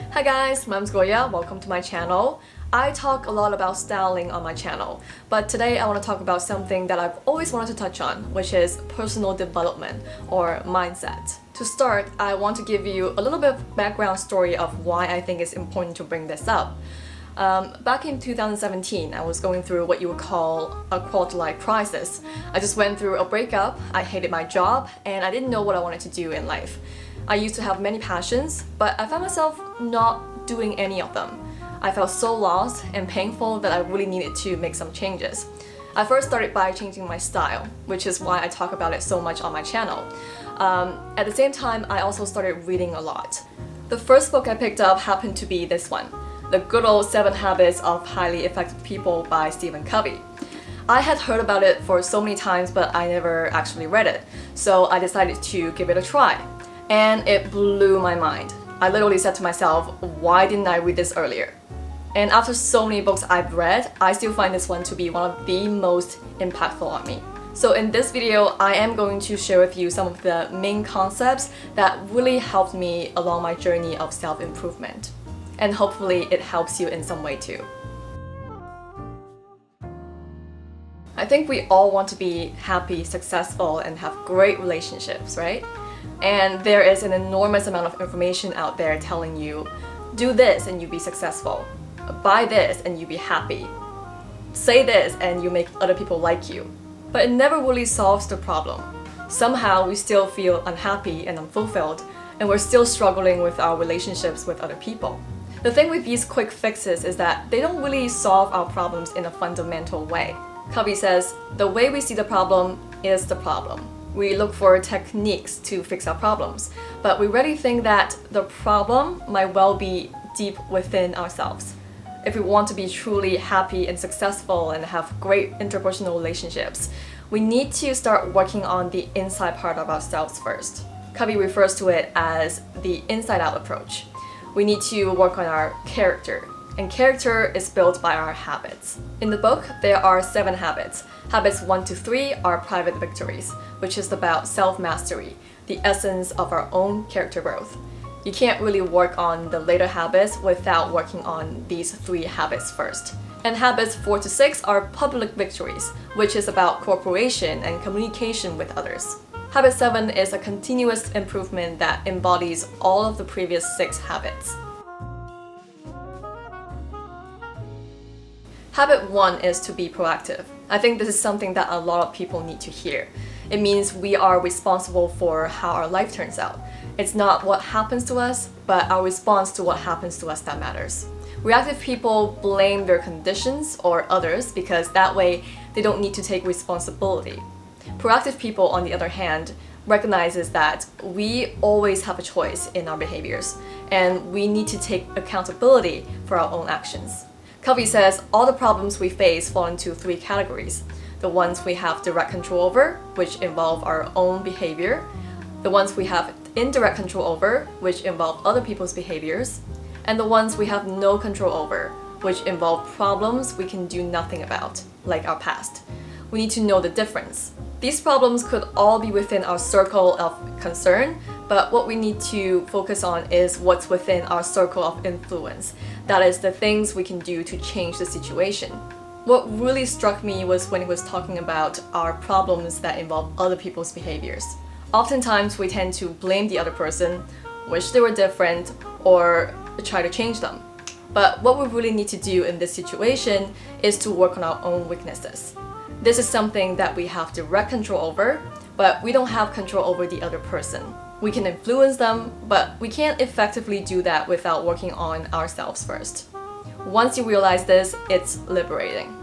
Hi guys, my name's Gloria, welcome to my channel. I talk a lot about styling on my channel, but today I want to talk about something that I've always wanted to touch on, which is personal development or mindset. To start, I want to give you a little bit of background story of why I think it's important to bring this up. Back in 2017, I was going through what you would call a quarter-life crisis. I just went through a breakup, I hated my job, and I didn't know what I wanted to do in life. I used to have many passions, but I found myself not doing any of them. I felt so lost and painful that I really needed to make some changes. I first started by changing my style, which is why I talk about it so much on my channel. At the same time, I also started reading a lot. The first book I picked up happened to be this one, The Good Old 7 Habits of Highly Effective People by Stephen Covey. I had heard about it for so many times, but I never actually read it, so I decided to give it a try. And it blew my mind. I literally said to myself, why didn't I read this earlier? And after so many books I've read, I still find this one to be one of the most impactful on me. So in this video, I am going to share with you some of the main concepts that really helped me along my journey of self-improvement. And hopefully it helps you in some way too. I think we all want to be happy, successful, and have great relationships, right? And there is an enormous amount of information out there telling you, do this and you be successful, buy this and you be happy, say this and you make other people like you. But it never really solves the problem. Somehow we still feel unhappy and unfulfilled, and we're still struggling with our relationships with other people. The thing with these quick fixes is that they don't really solve our problems in a fundamental way. Covey says, the way we see the problem is the problem. We look for techniques to fix our problems, but we really think that the problem might well be deep within ourselves. If we want to be truly happy and successful and have great interpersonal relationships, we need to start working on the inside part of ourselves first. Covey refers to it as the inside-out approach. We need to work on our character, and character is built by our habits. In the book, there are 7 habits. Habits 1 to 3 are private victories, which is about self-mastery, the essence of our own character growth. You can't really work on the later habits without working on these 3 habits first. And habits 4 to 6 are public victories, which is about cooperation and communication with others. Habit 7 is a continuous improvement that embodies all of the previous 6 habits. Habit 1 is to be proactive. I think this is something that a lot of people need to hear. It means we are responsible for how our life turns out. It's not what happens to us, but our response to what happens to us that matters. Reactive people blame their conditions or others because that way they don't need to take responsibility. Proactive people, on the other hand, recognizes that we always have a choice in our behaviors, and we need to take accountability for our own actions. Covey says all the problems we face fall into 3 categories. The ones we have direct control over, which involve our own behavior. The ones we have indirect control over, which involve other people's behaviors. And the ones we have no control over, which involve problems we can do nothing about, like our past. We need to know the difference. These problems could all be within our circle of concern, but what we need to focus on is what's within our circle of influence. That is the things we can do to change the situation. What really struck me was when he was talking about our problems that involve other people's behaviors. Oftentimes we tend to blame the other person, wish they were different, or try to change them. But what we really need to do in this situation is to work on our own weaknesses. This is something that we have direct control over, but we don't have control over the other person. We can influence them, but we can't effectively do that without working on ourselves first. Once you realize this, it's liberating.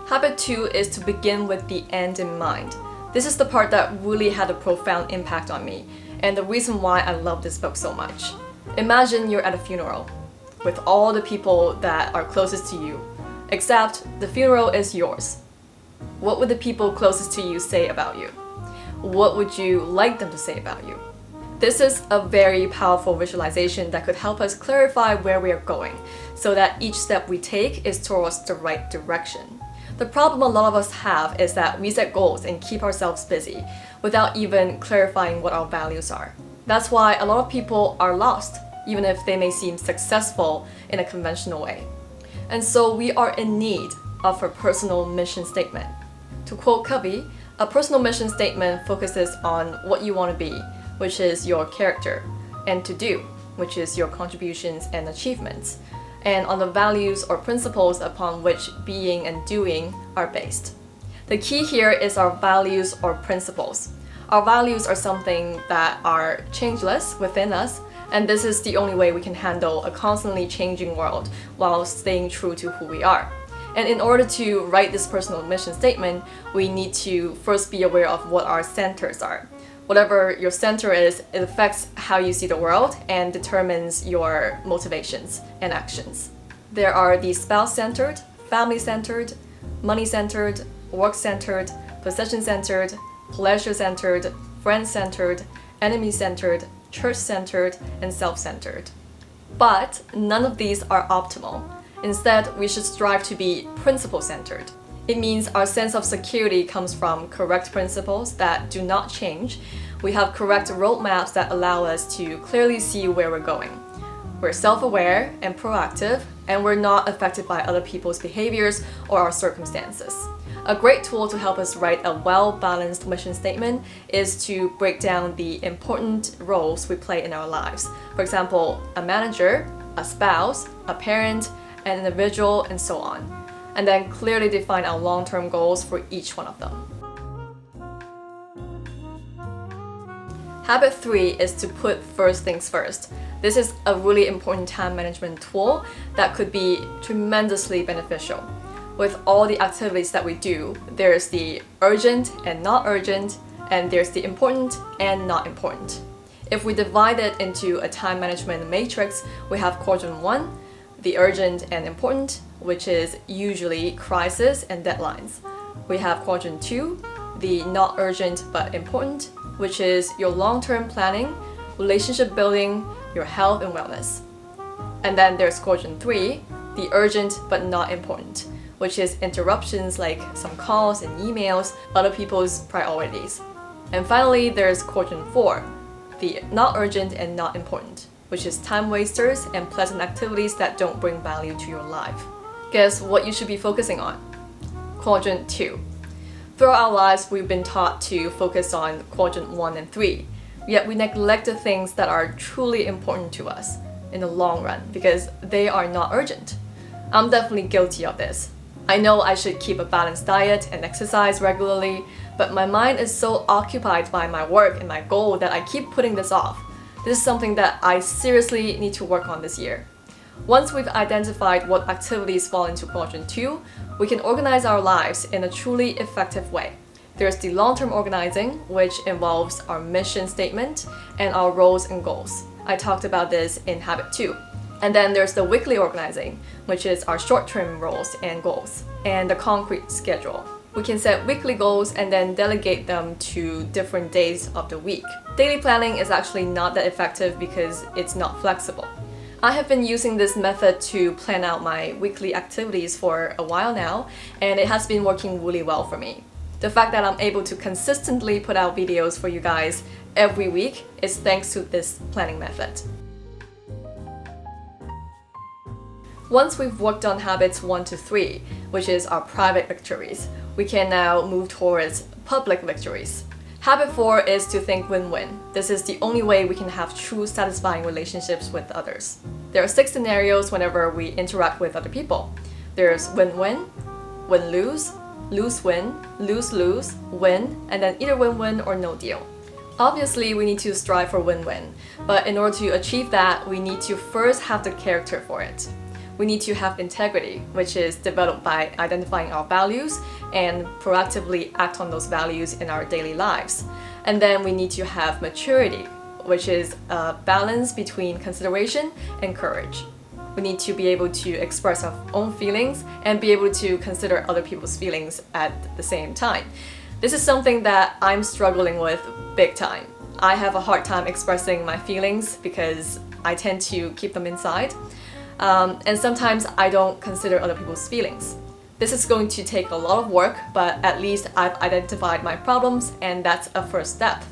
Habit 2 is to begin with the end in mind. This is the part that really had a profound impact on me, and the reason why I love this book so much. Imagine you're at a funeral with all the people that are closest to you, except the funeral is yours. What would the people closest to you say about you? What would you like them to say about you? This is a very powerful visualization that could help us clarify where we are going, so that each step we take is towards the right direction. The problem a lot of us have is that we set goals and keep ourselves busy without even clarifying what our values are. That's why a lot of people are lost, even if they may seem successful in a conventional way. And so we are in need of a personal mission statement. To quote Covey, a personal mission statement focuses on what you want to be, which is your character, and to do, which is your contributions and achievements, and on the values or principles upon which being and doing are based. The key here is our values or principles. Our values are something that are changeless within us, and this is the only way we can handle a constantly changing world while staying true to who we are. And in order to write this personal mission statement, we need to first be aware of what our centers are. Whatever your center is, it affects how you see the world and determines your motivations and actions. There are the spouse-centered, family-centered, money-centered, work-centered, possession-centered, pleasure-centered, friend-centered, enemy-centered, church-centered, and self-centered. But none of these are optimal. Instead, we should strive to be principle-centered. It means our sense of security comes from correct principles that do not change. We have correct roadmaps that allow us to clearly see where we're going. We're self-aware and proactive, and we're not affected by other people's behaviors or our circumstances. A great tool to help us write a well-balanced mission statement is to break down the important roles we play in our lives. For example, a manager, a spouse, a parent, an individual, and so on. And then clearly define our long-term goals for each one of them. Habit 3 is to put first things first. This is a really important time management tool that could be tremendously beneficial. With all the activities that we do, there's the urgent and not urgent, and there's the important and not important. If we divide it into a time management matrix, we have quadrant 1, the urgent and important, which is usually crisis and deadlines. We have quadrant 2, the not urgent but important, which is your long-term planning, relationship building, your health and wellness. And then there's quadrant 3, the urgent but not important, which is interruptions like some calls and emails, other people's priorities. And finally, there's quadrant 4, the not urgent and not important, which is time wasters and pleasant activities that don't bring value to your life. Guess what you should be focusing on? Quadrant 2. Throughout our lives, we've been taught to focus on quadrant 1 and 3, yet we neglect the things that are truly important to us in the long run because they are not urgent. I'm definitely guilty of this. I know I should keep a balanced diet and exercise regularly, but my mind is so occupied by my work and my goal that I keep putting this off. This is something that I seriously need to work on this year. Once we've identified what activities fall into quadrant 2, we can organize our lives in a truly effective way. There's the long-term organizing, which involves our mission statement and our roles and goals. I talked about this in habit 2. And then there's the weekly organizing, which is our short-term roles and goals, and the concrete schedule. We can set weekly goals and then delegate them to different days of the week. Daily planning is actually not that effective because it's not flexible. I have been using this method to plan out my weekly activities for a while now, and it has been working really well for me. The fact that I'm able to consistently put out videos for you guys every week is thanks to this planning method. Once we've worked on habits 1 to 3, which is our private victories, we can now move towards public victories. Habit 4 is to think win-win. This is the only way we can have true satisfying relationships with others. There are 6 scenarios whenever we interact with other people. There's win-win, win-lose, lose-win, lose-lose, win, and then either win-win or no deal. Obviously, we need to strive for win-win, but in order to achieve that, we need to first have the character for it. We need to have integrity, which is developed by identifying our values and proactively act on those values in our daily lives. And then we need to have maturity, which is a balance between consideration and courage. We need to be able to express our own feelings and be able to consider other people's feelings at the same time. This is something that I'm struggling with big time. I have a hard time expressing my feelings because I tend to keep them inside. And sometimes I don't consider other people's feelings. This is going to take a lot of work, but at least I've identified my problems, and that's a first step.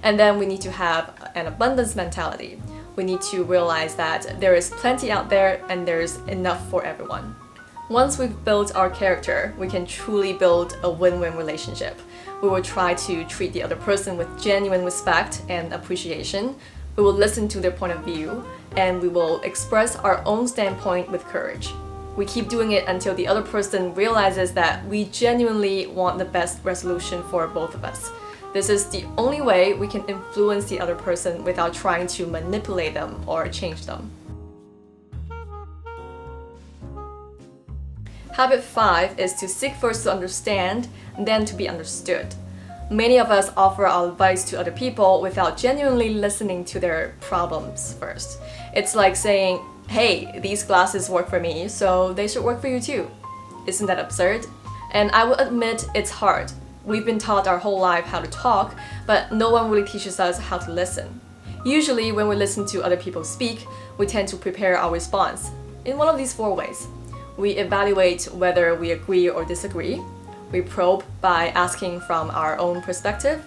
And then we need to have an abundance mentality. We need to realize that there is plenty out there and there's enough for everyone. Once we've built our character, we can truly build a win-win relationship. We will try to treat the other person with genuine respect and appreciation. We will listen to their point of view, and we will express our own standpoint with courage. We keep doing it until the other person realizes that we genuinely want the best resolution for both of us. This is the only way we can influence the other person without trying to manipulate them or change them. Habit 5 is to seek first to understand, then to be understood. Many of us offer our advice to other people without genuinely listening to their problems first. It's like saying, hey, these glasses work for me, so they should work for you too. Isn't that absurd? And I will admit it's hard. We've been taught our whole life how to talk, but no one really teaches us how to listen. Usually when we listen to other people speak, we tend to prepare our response in one of these 4 ways. We evaluate whether we agree or disagree. We probe by asking from our own perspective.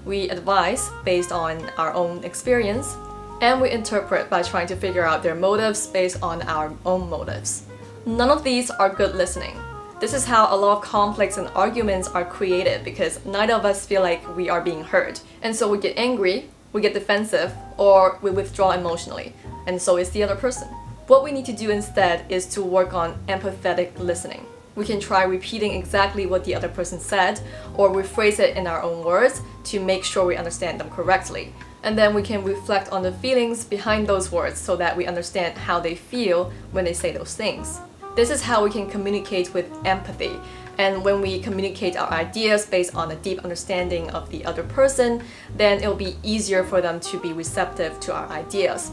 We advise based on our own experience. And we interpret by trying to figure out their motives based on our own motives. None of these are good listening. This is how a lot of conflicts and arguments are created because neither of us feel like we are being heard. And so we get angry, we get defensive, or we withdraw emotionally. And so is the other person. What we need to do instead is to work on empathetic listening. We can try repeating exactly what the other person said or rephrase it in our own words to make sure we understand them correctly. And then we can reflect on the feelings behind those words so that we understand how they feel when they say those things. This is how we can communicate with empathy. And when we communicate our ideas based on a deep understanding of the other person, then it'll be easier for them to be receptive to our ideas.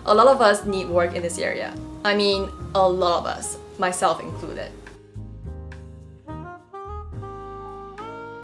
A lot of us need work in this area. I mean, a lot of us, myself included.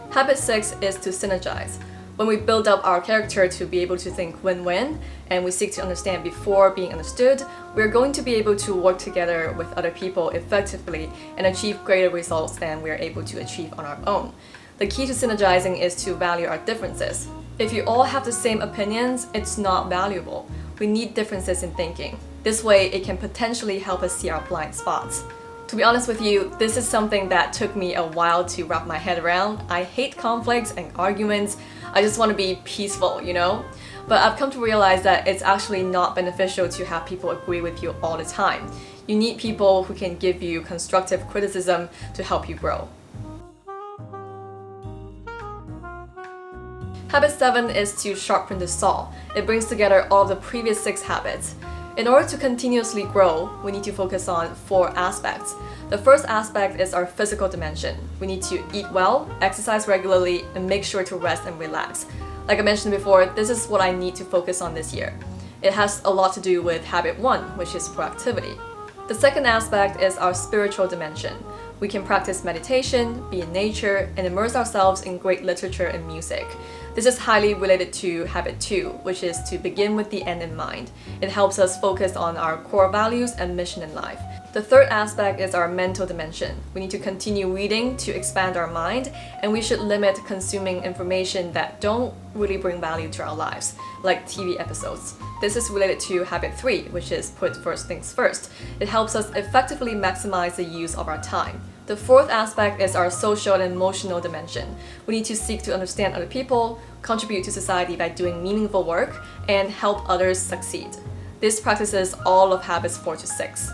Habit 6 is to synergize. When we build up our character to be able to think win-win and we seek to understand before being understood, we're going to be able to work together with other people effectively and achieve greater results than we're able to achieve on our own. The key to synergizing is to value our differences. If you all have the same opinions, it's not valuable. We need differences in thinking. This way, it can potentially help us see our blind spots. To be honest with you, this is something that took me a while to wrap my head around. I hate conflicts and arguments. I just want to be peaceful, you know? But I've come to realize that it's actually not beneficial to have people agree with you all the time. You need people who can give you constructive criticism to help you grow. Habit 7 is to sharpen the saw. It brings together all of the previous 6 habits. In order to continuously grow, we need to focus on 4 aspects. The first aspect is our physical dimension. We need to eat well, exercise regularly, and make sure to rest and relax. Like I mentioned before, this is what I need to focus on this year. It has a lot to do with habit 1, which is proactivity. The second aspect is our spiritual dimension. We can practice meditation, be in nature, and immerse ourselves in great literature and music. This is highly related to habit 2, which is to begin with the end in mind. It helps us focus on our core values and mission in life. The third aspect is our mental dimension. We need to continue reading to expand our mind, and we should limit consuming information that don't really bring value to our lives, like TV episodes. This is related to habit 3, which is put first things first. It helps us effectively maximize the use of our time. The fourth aspect is our social and emotional dimension. We need to seek to understand other people, contribute to society by doing meaningful work, and help others succeed. This practices all of habits 4 to 6.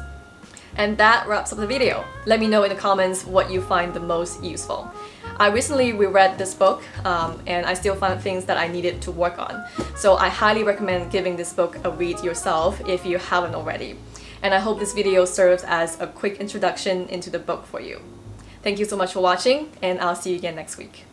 And that wraps up the video. Let me know in the comments what you find the most useful. I recently reread this book and I still found things that I needed to work on. So I highly recommend giving this book a read yourself if you haven't already. And I hope this video serves as a quick introduction into the book for you. Thank you so much for watching, and I'll see you again next week.